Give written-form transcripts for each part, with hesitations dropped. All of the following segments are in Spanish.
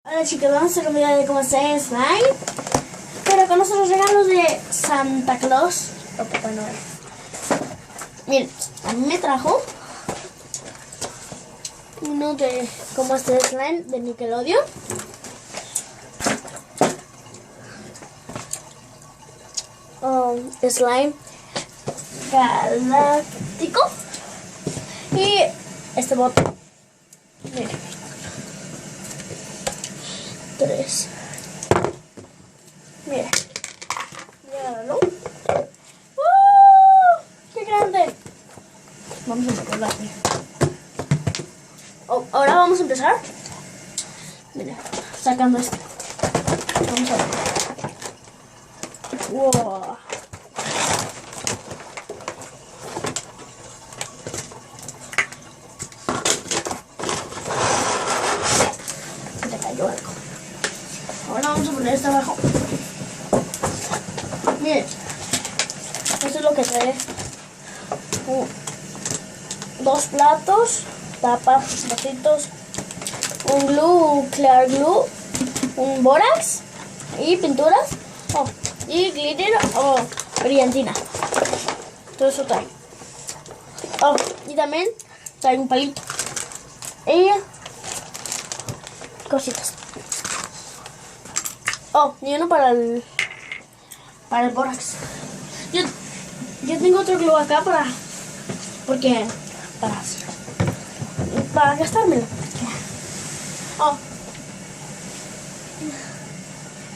Hola chicos, vamos a hacer un video de cómo hacer slime, pero con los regalos de Santa Claus o Papá Noel. Miren, a mí me trajo uno de cómo hacer slime de Nickelodeon. Slime galáctico y este bote. Miren, 3. Mira, míralo. ¡Qué grande! Vamos a ponerlo aquí. Ahora vamos a empezar. Mira, sacando esto. Vamos a ver. ¡Wow! Se cayó algo. Ahora vamos a poner esto abajo. Miren, esto es lo que trae. 2 platos, tapas, vasitos, un glue, un clear glue, un borax y pinturas, y glitter o brillantina. Todo eso trae. Y también trae un palito y cositas. Y uno para el borax. Yo tengo otro glue acá para gastármelo.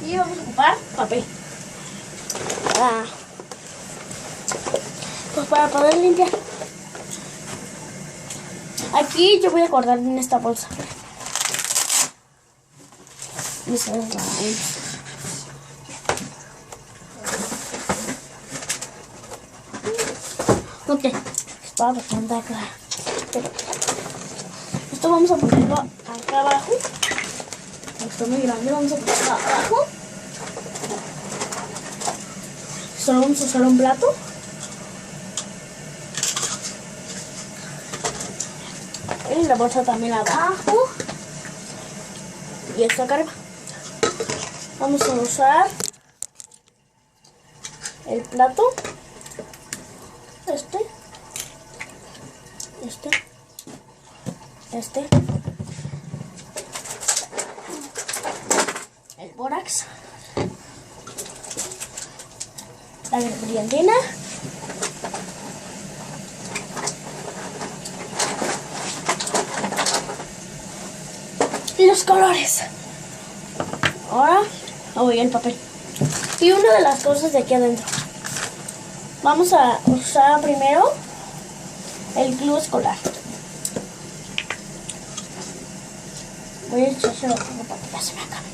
Y vamos a ocupar papel para poder limpiar. Aquí yo voy a guardar en esta bolsa mis slimes. Ok, estaba bastante acá. Esto vamos a ponerlo acá abajo. Está muy grande, vamos a ponerlo abajo. Solo vamos a usar un plato. Y la bolsa también abajo. Y esto acá arriba. Vamos a usar el plato. El borax, la brillantina, y los colores. Ahora voy el papel y una de las cosas de aquí adentro. Vamos a usar primero el glue escolar. Voy a echárselo como para que ya se me acabe.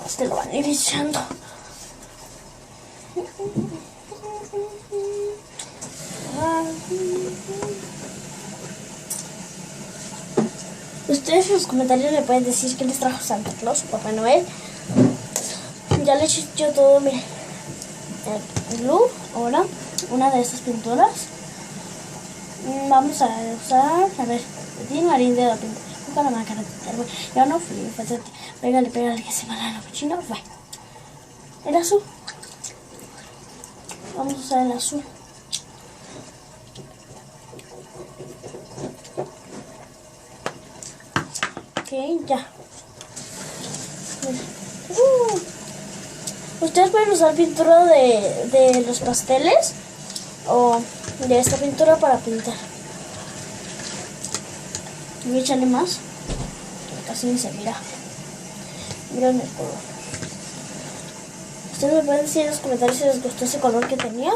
Este lo van a ir echando. Ustedes en los comentarios me pueden decir qué les trajo Santa Claus o Papá Noel. Ya le eché yo todo, miren. El glue, ahora una de estas pinturas. Vamos a usar, a ver, tiene marín de la pintura. Para la cara, ya no fui, pégale, que se va la cochina. Fue el azul. Vamos a usar el azul. Ok, ya. Ustedes pueden usar pintura de los pasteles o de esta pintura para pintar. Voy a echarle más. Casi ni se mira. Miren el color. Ustedes me pueden decir en los comentarios si les gustó ese color que tenía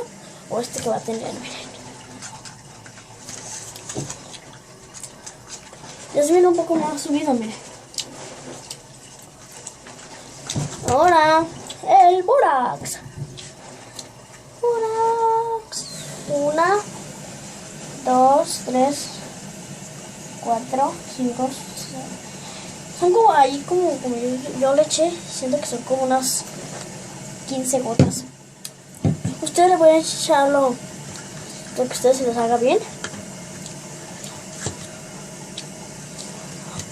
o este que va a tener. Miren. Ya se viene un poco más subido, miren. Ahora el borax. 1, 2, 3, 4, 5, 6. Son como ahí, como yo le eché. Siento que son como unas 15 gotas. Ustedes le voy a echar lo que a ustedes se les haga bien.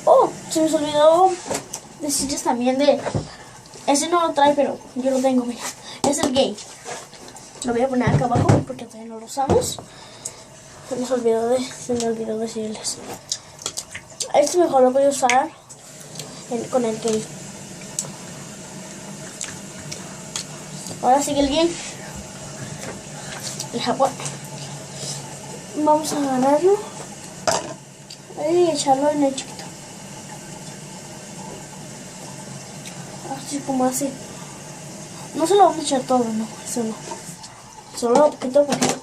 Oh, se me olvidó decirles también de... Ese no lo trae, pero yo lo tengo, mira. Es el Game. Lo voy a poner acá abajo porque todavía no lo usamos. Se me olvidó decirles. Este mejor lo voy a usar con el Game. Ahora sigue el Game. El Japón. Vamos a agarrarlo y echarlo en el chiquito. Así como así. No se lo vamos a echar todo, no, eso no. Solo un poquito, poquito.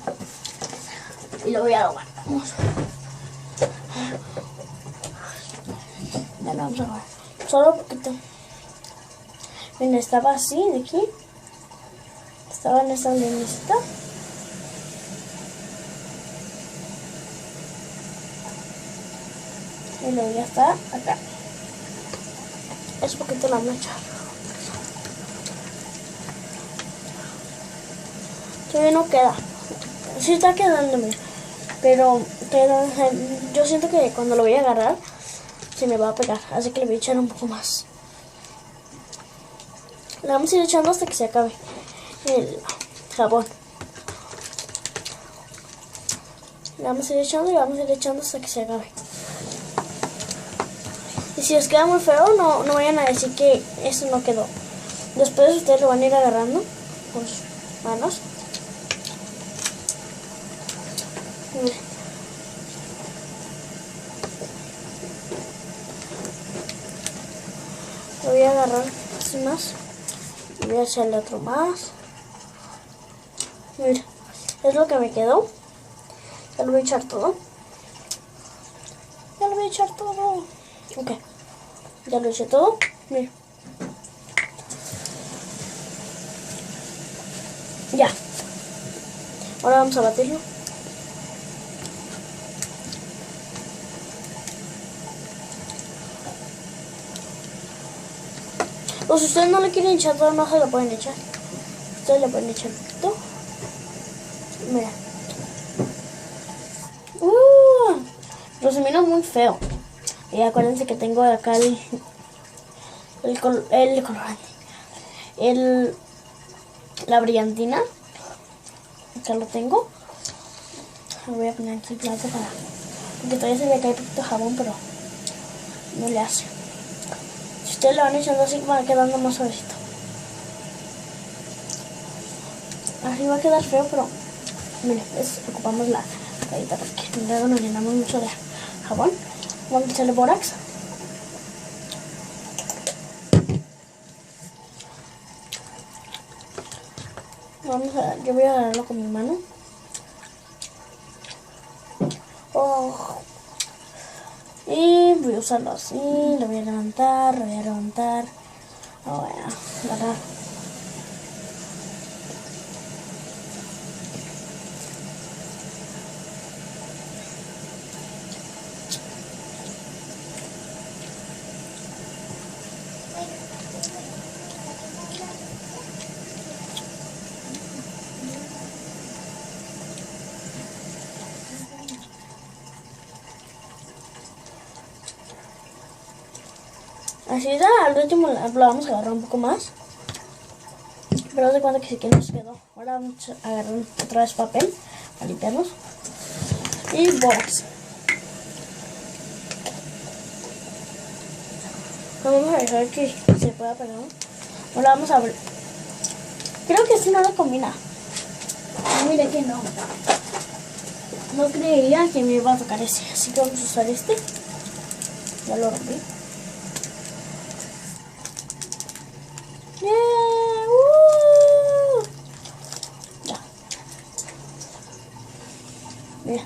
Y lo voy a guardar. Ya lo vamos a guardar. Solo un poquito. Miren, estaba así de aquí. Estaba en esta linecita. Y luego ya está acá. Es poquito la mecha. Todavía no queda. Sí está quedándome. Pero yo siento que cuando lo voy a agarrar se me va a pegar. Así que le voy a echar un poco más. Le vamos a ir echando hasta que se acabe el jabón. Le vamos a ir echando y vamos a ir echando hasta que se acabe. Y si os queda muy feo, no vayan a decir que eso no quedó. Después ustedes lo van a ir agarrando con sus manos. Miren. Lo voy a agarrar así más. Y voy a echarle otro más. Mira, es lo que me quedó. Ya lo voy a echar todo. Ya lo voy a echar todo. Ok. Ya lo eché todo. Mira. Ya. Ahora vamos a batirlo. O si ustedes no le quieren echar todo, no se lo pueden echar. Ustedes le pueden echar un poquito. Mira. Pero se mira muy feo. Y acuérdense que tengo acá el colorante. La brillantina. Acá lo tengo. Lo voy a poner aquí plato para... Porque todavía se ve que hay poquito jabón, pero no le hace. Si ustedes lo van echando así, va quedando más suavecito. Así va a quedar feo, pero miren, ocupamos la toallita porque luego nos llenamos mucho de jabón. Vamos a echarle bórax. Yo voy a agarrarlo con mi mano. Oh. Y voy a usarlo así, lo voy a levantar, lo voy a levantar. Lo voy a agarrar. Así ya, al último lo vamos a agarrar un poco más. Pero de cuenta que sí que nos quedó. Ahora vamos a agarrar otra vez papel para limpiarnos. Y box. Vamos a dejar que se pueda pegar. Ahora vamos a abrir. Creo que este no le combina. Mire que no. No creía que me iba a tocar ese. Así que vamos a usar este. Ya lo rompí. Ya. Mira.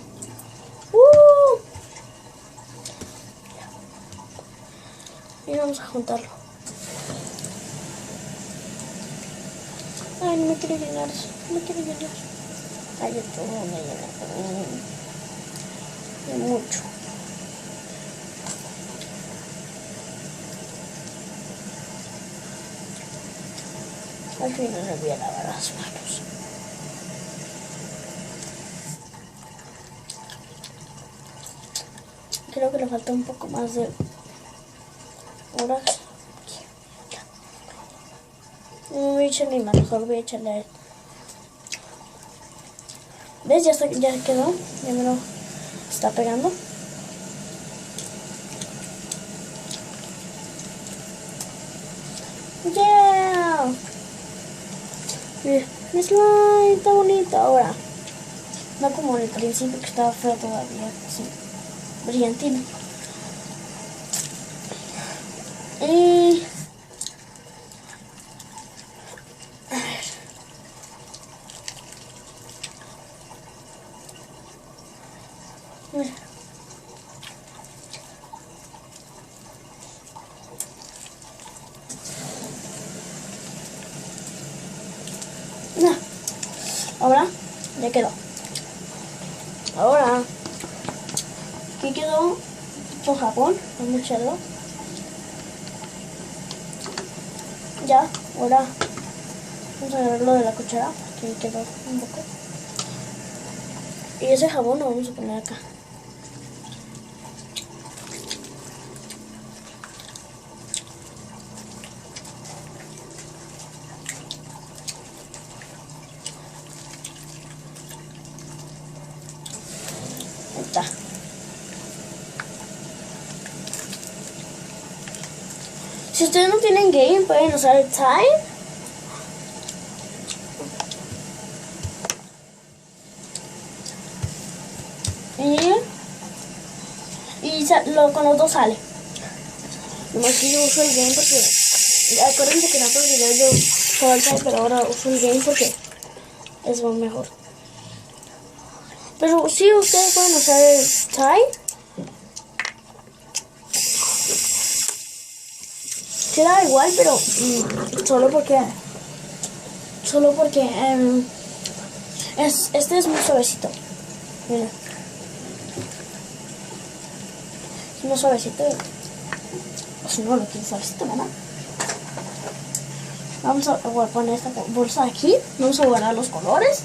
Y vamos a juntarlo. Ay, no me quiere llenar eso. No me quiere llenar. Ay, esto no me llena. De mucho. Al final me voy a lavar las manos. creo que le falta un poco más de... Ahora... No voy a echarle más, mejor voy a echarle a él. ¿Ves? Ya quedó. Ya me lo está pegando. ¡Yeah! Mi slime está bonito ahora. No como en el principio que estaba feo todavía. Así, brillantino. Y... a ver. Mira. No. Ahora ya quedó. Ahora aquí quedó con jabón. Vamos a echarlo. Ya, ahora vamos a agarrarlo de la cuchara. Aquí quedó un poco. Y ese jabón lo vamos a poner acá. Ahí está. Si ustedes no tienen game, pueden usar el Tide. Con los dos sale. Nomás que yo uso el game porque... Acuérdense que en otros videos yo usaba el Tide, pero ahora uso el game porque es mejor. Pero sí, ustedes pueden usar el Tide. Queda igual, pero solo porque este es muy suavecito. Mira, es muy suavecito. O si no lo quieres suavecito, ¿verdad? Vamos a poner esta bolsa aquí. Vamos a guardar los colores.